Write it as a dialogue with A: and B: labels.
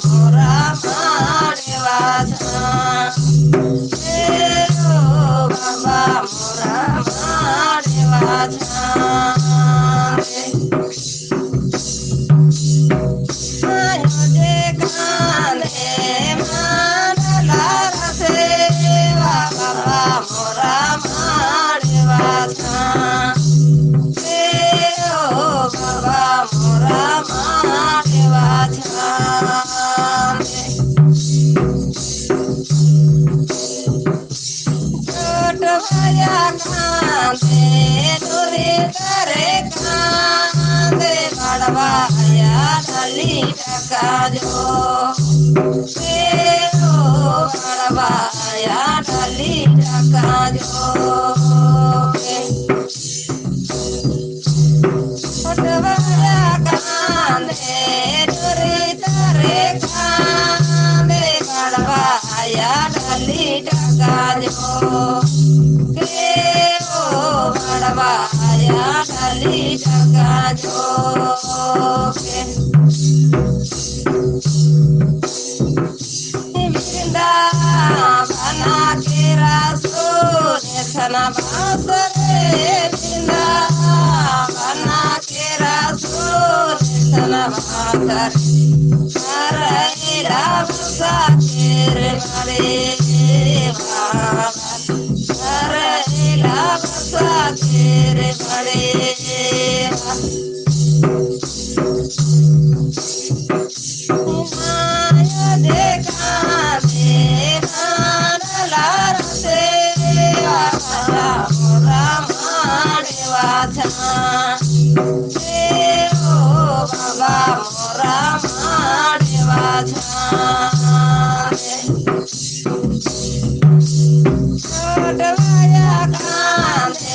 A: मोरा माडेवा देव बाबा मोरा माडेवा जे कांधे मांडला सेवा बाबा मोरा माडेवा बाबा मोरा माडेवा छोट भया कांदे दूरी करे कांदे बड़वाया ढली टका जो बड़वाया ढली टका जो छोटवाया कांदे दूरी करे कांदे बड़वाया ढली टका जो बड़वाया ढली टका जो बना के रसूल थना बासरे बिंदा बना के रसूल थना बासरे अरेला बसा तेरे मारे अरेला बसा तेरे मारे माया देखा मोरा माडेवा बाबा मोरा माडेवा छोटवाया कांदे